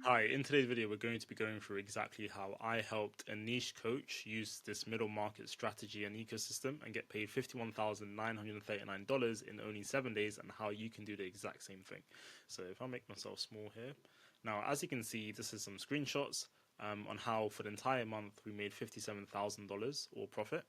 Hi, in today's video, we're going to be going through exactly how I helped a niche coach use this middle market strategy and ecosystem and get paid $51,939 in only 7 days, and how you can do the exact same thing. So if I make myself small here, now as you can see, this is some screenshots on how for the entire month we made $57,000 or profit.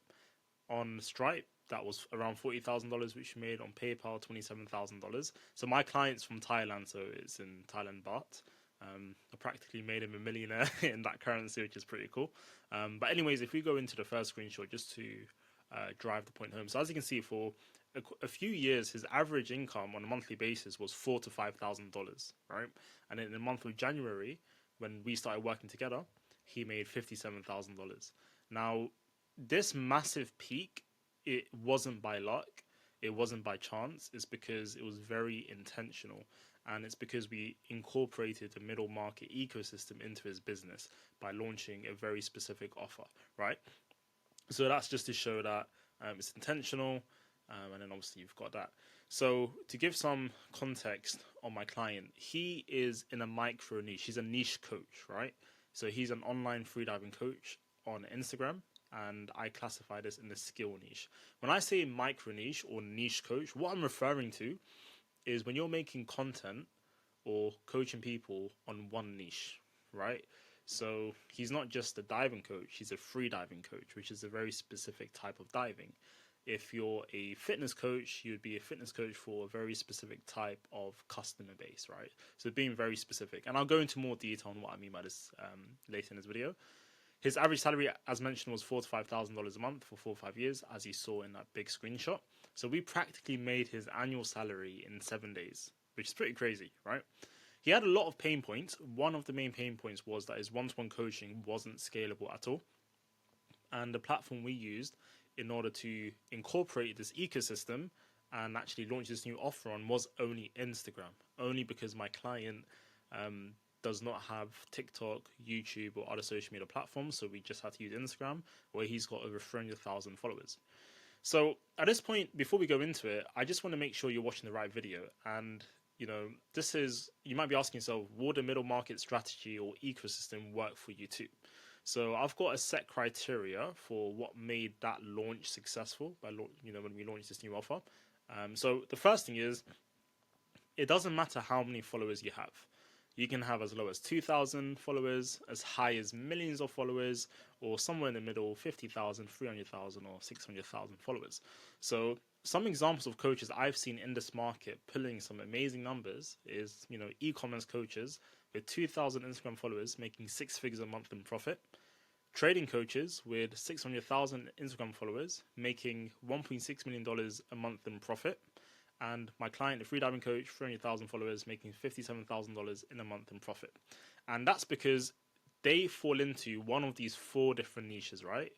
On Stripe, that was around $40,000, which we made. On PayPal, $27,000. So my client's from Thailand, so it's in Thailand baht. I practically made him a millionaire in that currency, which is pretty cool. But anyways, if we go into the first screenshot, just to drive the point home. So as you can see, for a few years, his average income on a monthly basis was $4,000 to $5,000, right? And in the month of January, when we started working together, he made $57,000. Now, this massive peak, it wasn't by luck, it wasn't by chance, it's because it was very intentional, and it's because we incorporated the middle market ecosystem into his business by launching a very specific offer, right? So that's just to show that it's intentional, and then obviously you've got that. So to give some context on my client, he is in a micro niche. He's a niche coach, right? So he's an online freediving coach on Instagram, and I classify this in the skill niche. When I say micro niche or niche coach, what I'm referring to is when you're making content or coaching people on one niche, right? So he's not just a diving coach, he's a free diving coach, which is a very specific type of diving. If you're a fitness coach, you'd be a fitness coach for a very specific type of customer base, right? So being very specific. And I'll go into more detail on what I mean by this later in this video. His average salary, as mentioned, was $4,000 to $5,000 a month for 4 or 5 years, as you saw in that big screenshot. So we practically made his annual salary in 7 days, which is pretty crazy, right? He had a lot of pain points. One of the main pain points was that his one-to-one coaching wasn't scalable at all. And the platform we used in order to incorporate this ecosystem and actually launch this new offer on was only Instagram, only because my client does not have TikTok, YouTube, or other social media platforms. So we just had to use Instagram, where he's got over 300,000 followers. So at this point, before we go into it, I just want to make sure you're watching the right video. And, this is, you might be asking yourself, will the middle market strategy or ecosystem work for you too? So I've got a set criteria for what made that launch successful when we launched this new offer. So the first thing is, it doesn't matter how many followers you have. You can have as low as 2,000 followers, as high as millions of followers, or somewhere in the middle, 50,000, 300,000, or 600,000 followers. So some examples of coaches I've seen in this market pulling some amazing numbers is, e-commerce coaches with 2,000 Instagram followers making 6 figures a month in profit. Trading coaches with 600,000 Instagram followers making $1.6 million a month in profit. And my client, a freediving coach, 300,000 followers, making $57,000 in a month in profit. And that's because they fall into one of these 4 different niches, right?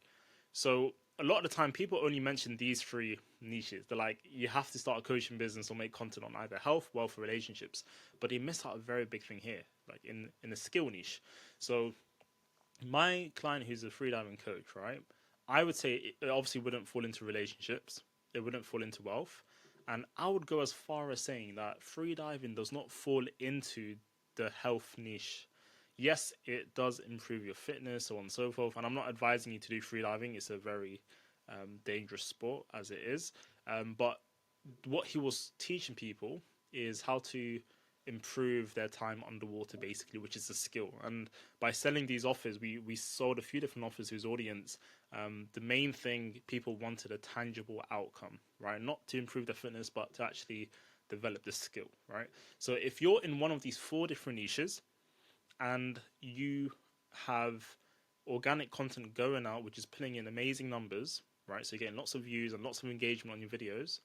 So a lot of the time, people only mention these 3 niches. They're like, you have to start a coaching business or make content on either health, wealth, or relationships. But they miss out a very big thing here, like in the skill niche. So my client, who's a freediving coach, right? I would say it obviously wouldn't fall into relationships. It wouldn't fall into wealth. And I would go as far as saying that freediving does not fall into the health niche. Yes, it does improve your fitness, so on and so forth. And I'm not advising you to do freediving. It's a very dangerous sport as it is. But what he was teaching people is how to improve their time underwater, basically, which is a skill. And by selling these offers, we sold a few different offers whose audience, the main thing, people wanted a tangible outcome, right? Not to improve their fitness, but to actually develop the skill, right? So if you're in one of these 4 different niches and you have organic content going out, which is pulling in amazing numbers, right? So you're getting lots of views and lots of engagement on your videos,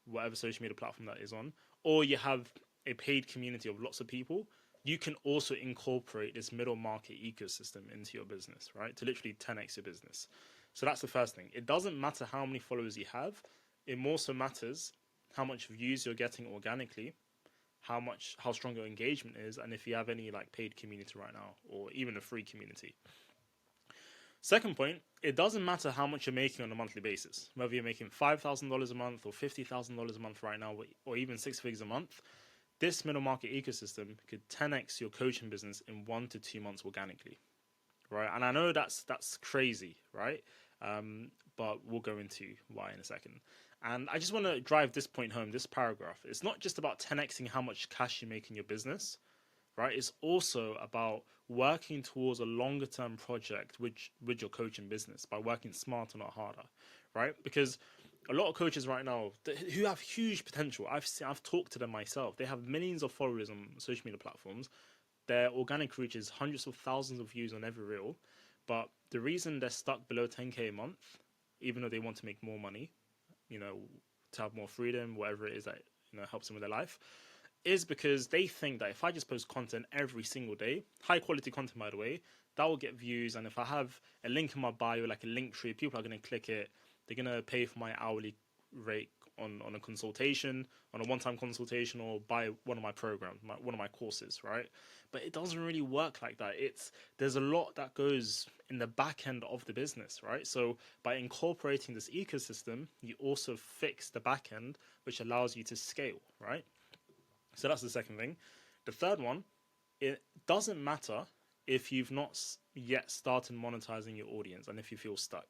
whatever social media platform that is on, or you have a paid community of lots of people, you can also incorporate this middle market ecosystem into your business, right? To literally 10x your business. So that's the first thing. It doesn't matter how many followers you have. It more so matters how much views you're getting organically, how strong your engagement is, and if you have any like paid community right now, or even a free community. Second point, it doesn't matter how much you're making on a monthly basis, whether you're making $5,000 a month or $50,000 a month right now, or even 6 figures a month. this middle market ecosystem could 10x your coaching business in 1 to 2 months organically, right? And I know that's crazy, right? But we'll go into why in a second. And I just want to drive this point home, this paragraph. It's not just about 10xing how much cash you make in your business, right? It's also about working towards a longer term project with your coaching business by working smarter, not harder, right? Because a lot of coaches right now who have huge potential, I've talked to them myself. They have millions of followers on social media platforms. Their organic reach is hundreds of thousands of views on every reel, but the reason they're stuck below 10K a month, even though they want to make more money, you know, to have more freedom, whatever it is that, you know, helps them with their life, is because they think that if I just post content every single day, high quality content by the way, that will get views. And if I have a link in my bio, like a link tree, people are going to click it. They're going to pay for my hourly rate on a consultation, on a one-time consultation, or buy one of my programs, one of my courses, right? But it doesn't really work like that. There's a lot that goes in the back end of the business, right? So by incorporating this ecosystem, you also fix the back end, which allows you to scale, right? So that's the second thing. The third one, it doesn't matter if you've not yet started monetizing your audience and if you feel stuck.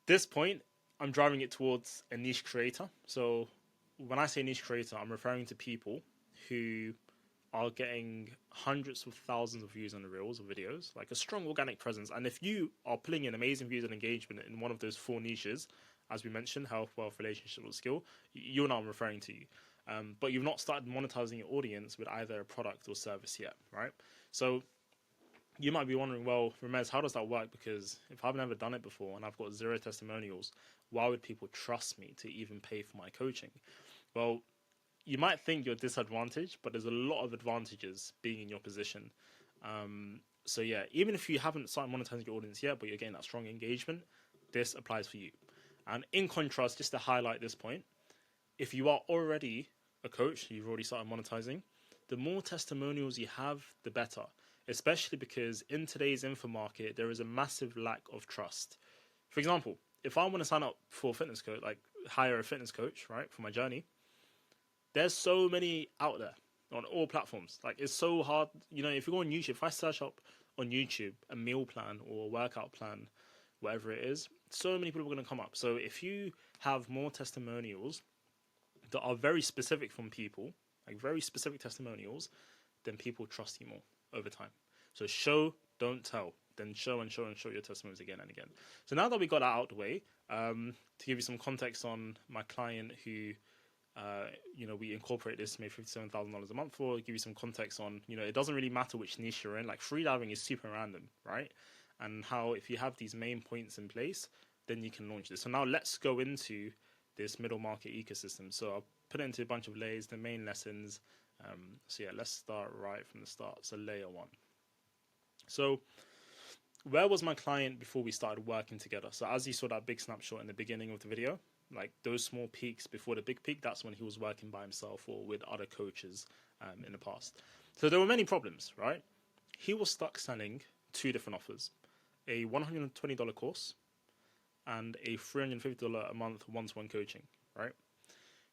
This point, I'm driving it towards a niche creator. So when I say niche creator, I'm referring to people who are getting hundreds of thousands of views on the reels or videos, like a strong organic presence. And if you are pulling in amazing views and engagement in one of those 4 niches, as we mentioned, health, wealth, relationship, or skill, you know I'm referring to you. But you've not started monetizing your audience with either a product or service yet, right? So you might be wondering, well, Ramez, how does that work? Because if I've never done it before and I've got 0 testimonials, why would people trust me to even pay for my coaching? Well, you might think you're disadvantaged, but there's a lot of advantages being in your position. So yeah, even if you haven't started monetizing your audience yet, but you're getting that strong engagement, this applies for you. And in contrast, just to highlight this point, if you are already a coach, you've already started monetizing, the more testimonials you have, the better. Especially because in today's info market, there is a massive lack of trust. For example, if I want to sign up for a fitness coach, like hire a fitness coach, right, for my journey, there's so many out there on all platforms. Like, it's so hard. You know, if you go on YouTube, if I search up on YouTube a meal plan or a workout plan, whatever it is, so many people are going to come up. So if you have more testimonials that are very specific from people, like very specific testimonials, then people trust you more over time. So show, don't tell. Then show and show and show your testimonies again and again. So now that we got that out of the way, to give you some context on my client who, we incorporate this, made $57,000 a month for, give you some context on, it doesn't really matter which niche you're in. Like, freediving is super random, right? And how if you have these main points in place, then you can launch this. So now let's go into this middle market ecosystem. So I'll put it into a bunch of layers, the main lessons. Let's start right from the start. So layer 1. So where was my client before we started working together? So as you saw that big snapshot in the beginning of the video, like those small peaks before the big peak, that's when he was working by himself or with other coaches in the past. So there were many problems, right? He was stuck selling 2 different offers, a $120 course and a $350 a month one-to-one coaching, right?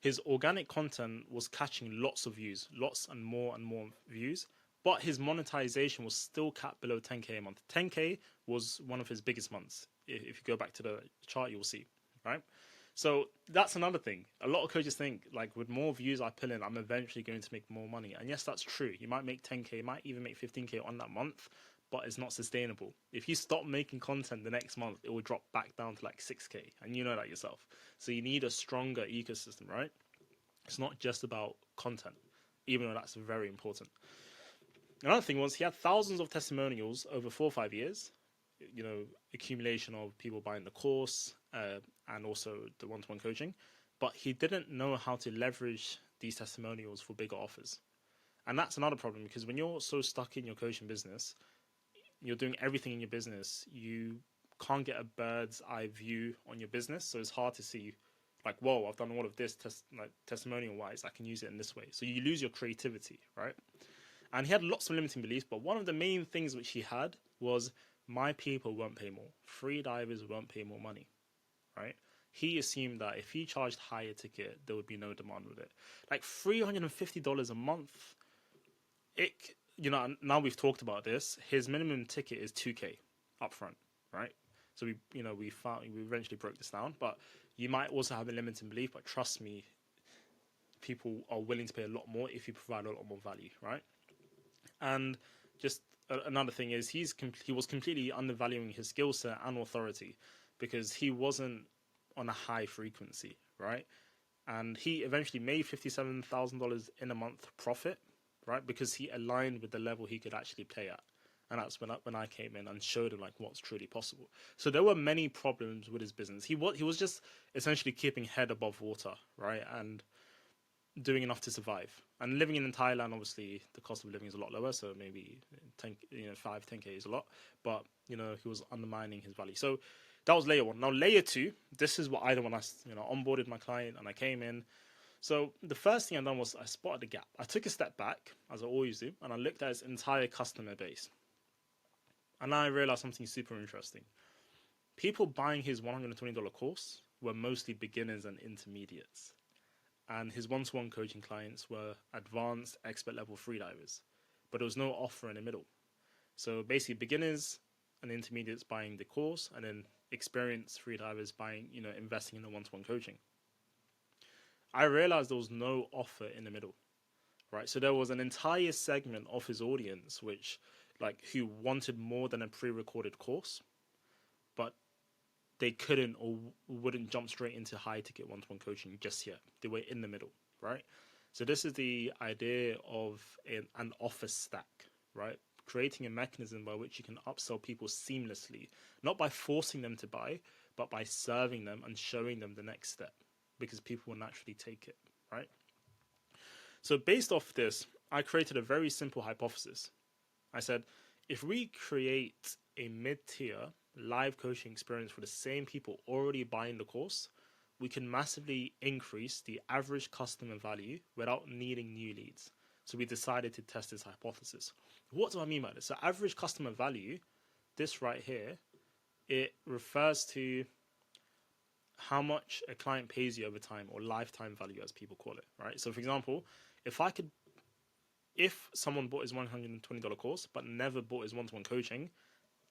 His organic content was catching lots of views, lots and more views, but his monetization was still capped below 10K a month. 10K was one of his biggest months. If you go back to the chart, you'll see, right? So that's another thing. A lot of coaches think, like, with more views I pull in, I'm eventually going to make more money. And yes, that's true. You might make 10K, you might even make 15K on that month, but it's not sustainable. If you stop making content the next month, it will drop back down to like 6K. And you know that yourself. So you need a stronger ecosystem, right? It's not just about content, even though that's very important. Another thing was he had thousands of testimonials over 4 or 5 years, accumulation of people buying the course and also the one-to-one coaching, but he didn't know how to leverage these testimonials for bigger offers. And that's another problem, because when you're so stuck in your coaching business, you're doing everything in your business, you can't get a bird's eye view on your business. So it's hard to see, like, whoa, I've done all of this testimonial wise, I can use it in this way. So you lose your creativity, right? And he had lots of limiting beliefs, but one of the main things which he had was, my people won't pay more. Free divers won't pay more money, right? he assumed that if he charged higher ticket, there would be no demand with it. Like $350 a month. It, now we've talked about this. His minimum ticket is 2K upfront, right? So we eventually broke this down, but you might also have a limiting belief. But trust me, people are willing to pay a lot more if you provide a lot more value, right? And just another thing is he was completely undervaluing his skill set and authority because he wasn't on a high frequency, right? And he eventually made $57,000 in a month profit, right? Because he aligned with the level he could actually play at. And that's when I came in and showed him like what's truly possible. So there were many problems with his business. He was just essentially keeping head above water, right? And doing enough to survive. And living in Thailand, obviously, the cost of living is a lot lower. So maybe 10K is a lot. But, he was undermining his value. So that was layer one. Now, layer two, this is what I did when I onboarded my client and I came in. So the first thing I done was I spotted a gap. I took a step back, as I always do, and I looked at his entire customer base. And I realized something super interesting. People buying his $120 course were mostly beginners and intermediates. And his one-to-one coaching clients were advanced, expert level freedivers. But there was no offer in the middle. So basically beginners and intermediates buying the course, and then experienced freedivers buying, investing in the one-to-one coaching. I realized there was no offer in the middle, right? So there was an entire segment of his audience who wanted more than a pre-recorded course, but they couldn't or wouldn't jump straight into high ticket one-to-one coaching just yet. They were in the middle, right? So this is the idea of an offer stack, right? Creating a mechanism by which you can upsell people seamlessly, not by forcing them to buy, but by serving them and showing them the next step, because people will naturally take it, right? So based off this, I created a very simple hypothesis. I said, if we create a mid-tier live coaching experience for the same people already buying the course, we can massively increase the average customer value without needing new leads. So we decided to test this hypothesis. What do I mean by this? So average customer value, this right here, it refers to how much a client pays you over time, or lifetime value as people call it, right? So for example, if someone bought his $120 course but never bought his one-to-one coaching,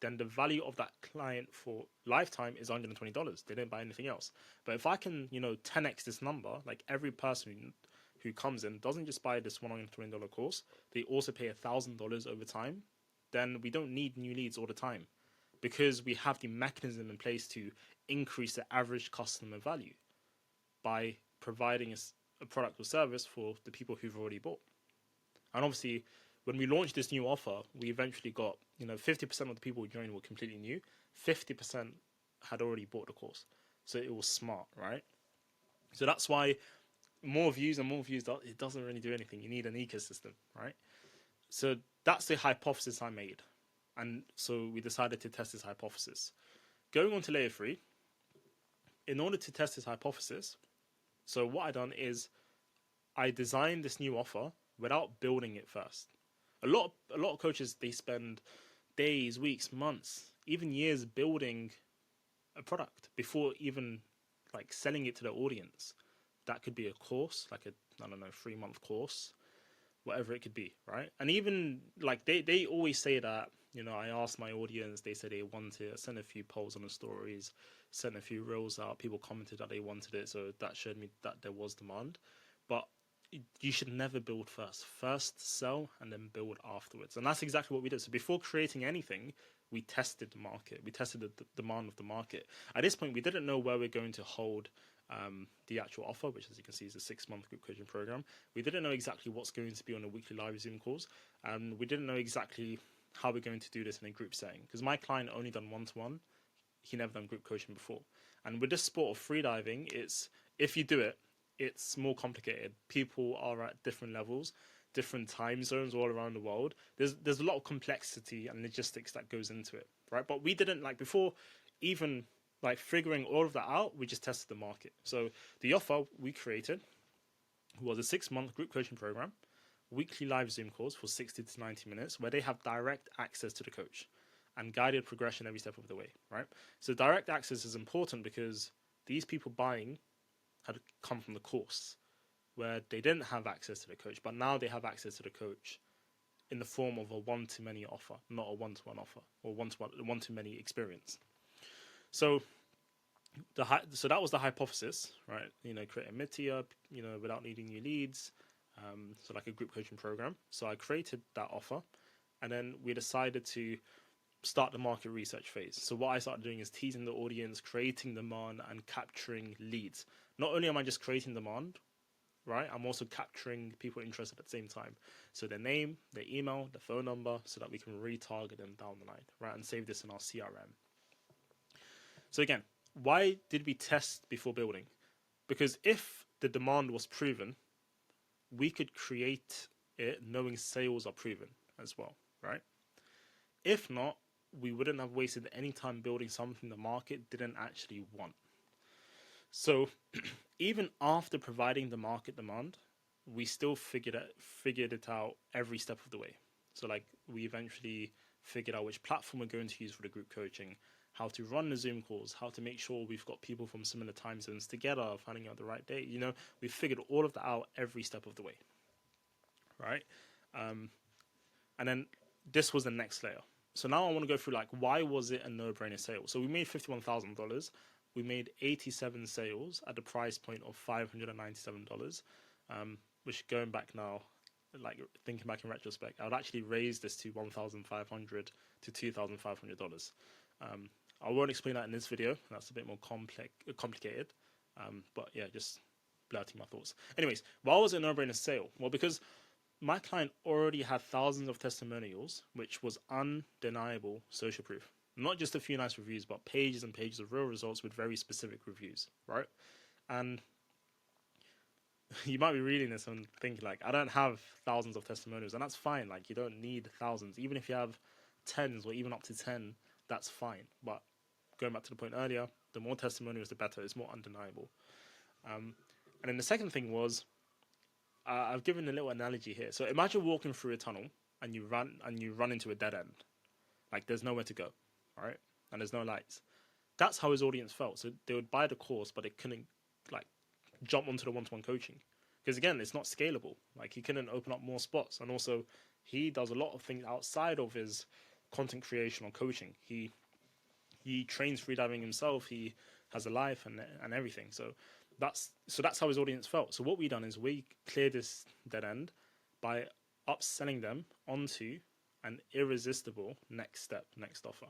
then the value of that client for lifetime is $120. They didn't buy anything else. But if I can, 10x this number, like every person who comes in doesn't just buy this $120 course, they also pay $1,000 over time, then we don't need new leads all the time, because we have the mechanism in place to increase the average customer value by providing a product or service for the people who've already bought. And obviously, when we launched this new offer, we eventually got, 50% of the people who joined were completely new. 50% had already bought the course. So it was smart, right? So that's why more views, it doesn't really do anything. You need an ecosystem, right? So that's the hypothesis I made. And so we decided to test this hypothesis. Going on to layer 3, in order to test this hypothesis, so what I done is I designed this new offer without building it first. A lot of coaches, they spend days, weeks, months, even years building a product before even selling it to their audience. That could be a course, 3-month course, whatever it could be, right? And even they always say that, I asked my audience, they said they wanted it, I sent a few polls on the stories, sent a few reels out, people commented that they wanted it, so that showed me that there was demand. But you should never build first. First sell and then build afterwards. And that's exactly what we did. So before creating anything, we tested the market. We tested the demand of the market. At this point, we didn't know where we're going to hold the actual offer, which, as you can see, is a 6-month group coaching program. We didn't know exactly what's going to be on the weekly live Zoom calls. And we didn't know exactly how we're going to do this in a group setting, because my client only done one-to-one. He never done group coaching before. And with this sport of freediving, if you do it, it's more complicated. People are at different levels, different time zones all around the world. There's a lot of complexity and logistics that goes into it, right? But we didn't, before even figuring all of that out, we just tested the market. So the offer we created was a 6-month group coaching program, weekly live Zoom calls for 60 to 90 minutes, where they have direct access to the coach and guided progression every step of the way, right? So direct access is important because these people buying had come from the course, where they didn't have access to the coach, but now they have access to the coach in the form of a one-to-many offer, not a one-to-one offer or one-to-many experience. So so that was the hypothesis, right? Create a mid-tier, without needing new leads, so like a group coaching program. So I created that offer, and then we decided to start the market research phase. So what I started doing is teasing the audience, creating demand, and capturing leads. Not only am I just creating demand, right, I'm also capturing people interested at the same time. So their name, their email, their phone number, so that we can retarget them down the line, right, and save this in our CRM. So again, why did we test before building? Because if the demand was proven, we could create it knowing sales are proven as well, right? If not, we wouldn't have wasted any time building something the market didn't actually want. So even after providing the market demand, we still figured it out every step of the way. So like we eventually figured out which platform we're going to use for the group coaching, how to run the Zoom calls, how to make sure we've got people from similar time zones together, finding out the right date. We figured all of that out every step of the way, right? And then this was the next layer. So now I want to go through like, why was it a no-brainer sale? So we made $51,000. We made 87 sales at the price point of $597, which going back now, like thinking back in retrospect, I would actually raise this to $1,500 to $2,500. I won't explain that in this video. That's a bit more complicated. But yeah, just blurting my thoughts. Anyways, why was it a no-brainer sale? Well, because my client already had thousands of testimonials, which was undeniable social proof. Not just a few nice reviews, but pages and pages of real results with very specific reviews, right? And you might be reading this and thinking like, I don't have thousands of testimonials, and that's fine. Like, you don't need thousands. Even if you have tens or even up to 10, that's fine. But going back to the point earlier, the more testimonials, the better. It's more undeniable. And then the second thing was, I've given a little analogy here. So imagine walking through a tunnel and you run into a dead end. Like there's nowhere to go, right? And there's no lights. That's how his audience felt. So they would buy the course, but they couldn't like jump onto the one-to-one coaching because again, it's not scalable. Like he couldn't open up more spots, and also he does a lot of things outside of his content creation or coaching. He trains freediving himself. He has a life and everything. So that's how his audience felt. So what we done is we cleared this dead end by upselling them onto an irresistible next offer.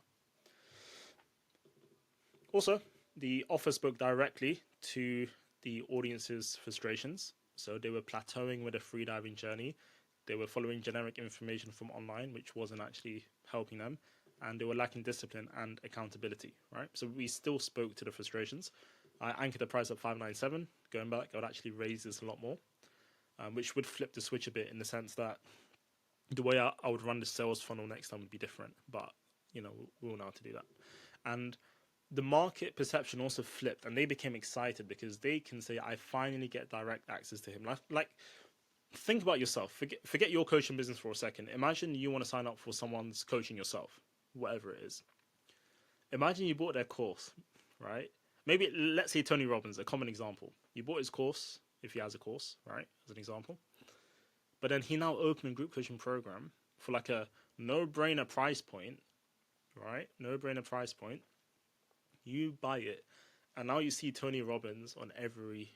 Also, the offer spoke directly to the audience's frustrations. So they were plateauing with a freediving journey. They were following generic information from online, which wasn't actually helping them. And they were lacking discipline and accountability, right? So we still spoke to the frustrations. I anchored the price at $597. Going back, I would actually raise this a lot more, which would flip the switch a bit in the sense that the way I would run the sales funnel next time would be different. But, we'll know how to do that. And the market perception also flipped, and they became excited because they can say, I finally get direct access to him. Like think about yourself. Forget your coaching business for a second. Imagine you want to sign up for someone's coaching yourself, whatever it is. Imagine you bought their course, right? Maybe let's say Tony Robbins, a common example. You bought his course, if he has a course, right, as an example. But then he now opened a group coaching program for like a no-brainer price point, right? No-brainer price point. You buy it, and now you see Tony Robbins on every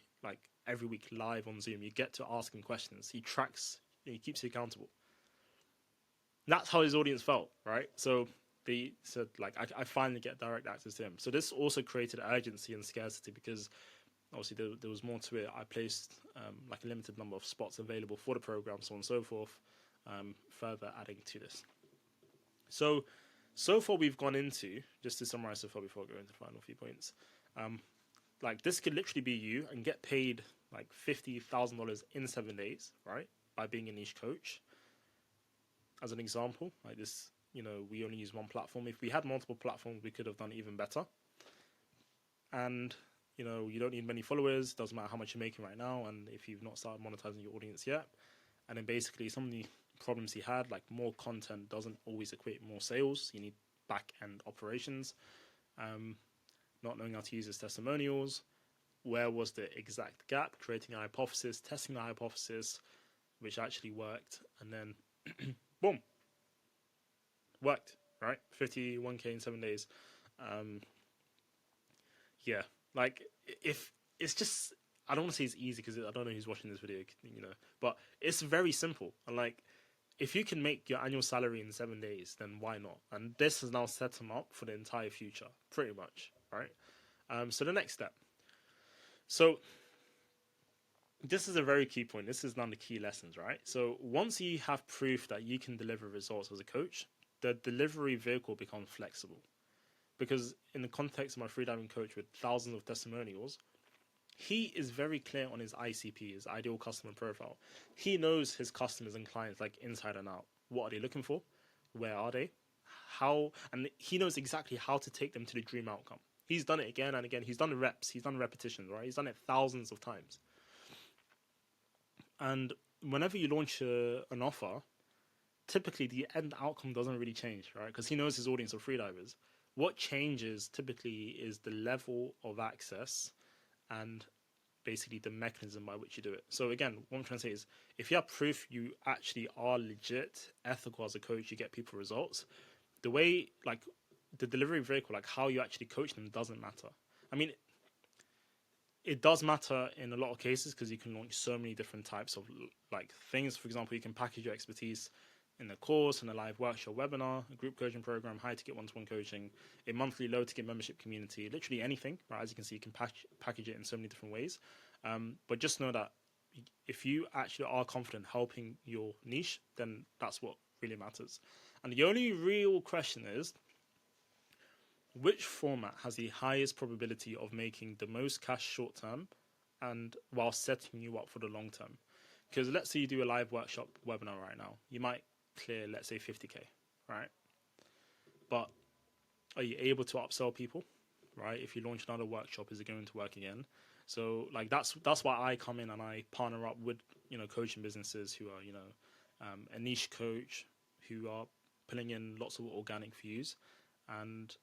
week live on Zoom. You get to ask him questions. He tracks, he keeps you accountable. That's how his audience felt, right? So they said, like, I finally get direct access to him. So this also created urgency and scarcity because obviously there was more to it. I placed like a limited number of spots available for the program, so on and so forth, further adding to this. So far we've gone into, just to summarize so far before I go into the final few points, like this could literally be you and get paid like $50,000 in 7 days, right? By being a niche coach. As an example, like this, we only use one platform. If we had multiple platforms, we could have done even better. And, you don't need many followers. Doesn't matter how much you're making right now. And if you've not started monetizing your audience yet. And then basically some of the problems he had, like more content doesn't always equate more sales. You need back-end operations. Not knowing how to use his testimonials. where was the exact gap, creating a hypothesis, testing the hypothesis, which actually worked, and then boom, worked, right? 51K in 7 days. Yeah, like if it's just, I don't want to say it's easy because I don't know who's watching this video, but it's very simple. And like, if you can make your annual salary in 7 days, then why not? And this has now set them up for the entire future, pretty much, right? So the next step. So this is a very key point. This is one of the key lessons, right? So once you have proof that you can deliver results as a coach, the delivery vehicle becomes flexible. Because in the context of my freediving coach with thousands of testimonials, he is very clear on his ICP, his ideal customer profile. He knows his customers and clients like inside and out. What are they looking for? Where are they? How? And he knows exactly how to take them to the dream outcome. He's done it again and again. He's done the reps. He's done repetitions, right? He's done it thousands of times. And whenever you launch an offer, typically the end outcome doesn't really change, right? Because he knows his audience of freedivers. What changes typically is the level of access and basically the mechanism by which you do it. So again, what I'm trying to say is, if you have proof you actually are legit, ethical as a coach, you get people results, the way, like, the delivery vehicle, like how you actually coach them, doesn't matter. I mean, it does matter in a lot of cases because you can launch so many different types of like things. For example, you can package your expertise in a course, in a live workshop, webinar, a group coaching program, high ticket one-to-one coaching, a monthly low ticket membership community, literally anything, right? As you can see, you can package it in so many different ways. But just know that if you actually are confident helping your niche, then that's what really matters. And the only real question is, which format has the highest probability of making the most cash short term and while setting you up for the long term? Because let's say you do a live workshop webinar right now, you might clear, let's say 50K, right? But are you able to upsell people, right? If you launch another workshop, is it going to work again? So like that's why I come in and I partner up with coaching businesses who are a niche coach who are pulling in lots of organic views, and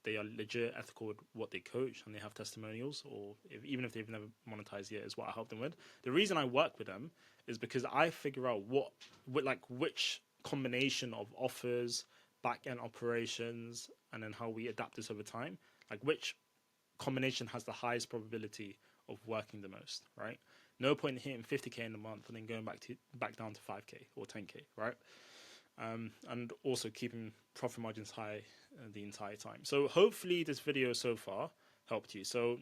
they are legit, ethical with what they coach, and they have testimonials, or even if they've never monetized yet, is what I help them with. The reason I work with them is because I figure out which combination of offers, back-end operations, and then how we adapt this over time, like which combination has the highest probability of working the most, right? No point in hitting 50K in a month and then going back down to 5K or 10K, right? And also keeping profit margins high the entire time. So hopefully this video so far helped you. So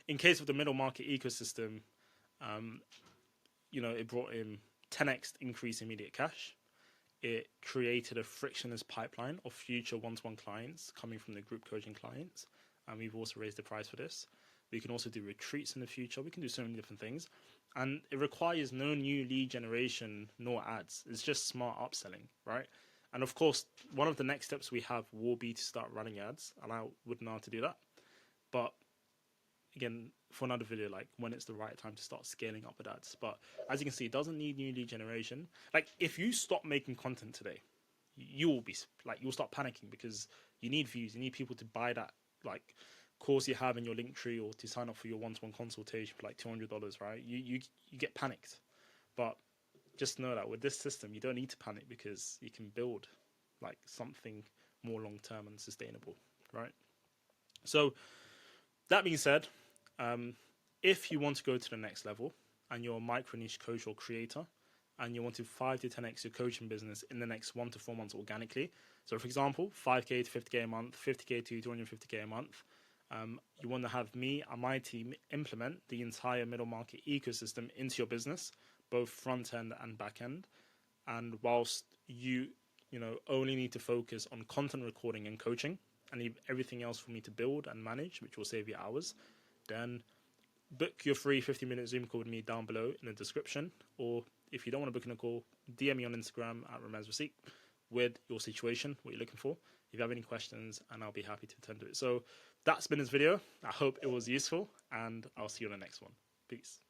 in case of the middle market ecosystem, it brought in 10x increase immediate cash. It created a frictionless pipeline of future one-to-one clients coming from the group coaching clients. And we've also raised the price for this. We can also do retreats in the future. We can do so many different things. And it requires no new lead generation nor ads. It's just smart upselling, right? And of course, one of the next steps we have will be to start running ads. And I wouldn't know how to do that. But again, for another video, like when it's the right time to start scaling up with ads. But as you can see, it doesn't need new lead generation. Like if you stop making content today, you'll start panicking because you need views. You need people to buy that like course you have in your link tree, or to sign up for your one-to-one consultation for like $200, right? You get panicked. But just know that with this system, you don't need to panic because you can build like something more long-term and sustainable, right? So that being said, if you want to go to the next level and you're a micro niche coach or creator, and you want to 5 to 10x your coaching business in the next 1 to 4 months organically. So for example, 5K to 50K a month, 50K to 250K a month. You want to have me and my team implement the entire middle market ecosystem into your business, both front end and back end. And whilst you only need to focus on content recording and coaching, and leave everything else for me to build and manage, which will save you hours, then book your free 50-minute Zoom call with me down below in the description. Or if you don't want to book in a call, DM me on Instagram at Ramez Rasik with your situation, what you're looking for. If you have any questions, and I'll be happy to attend to it. So that's been this video. I hope it was useful, and I'll see you on the next one. Peace.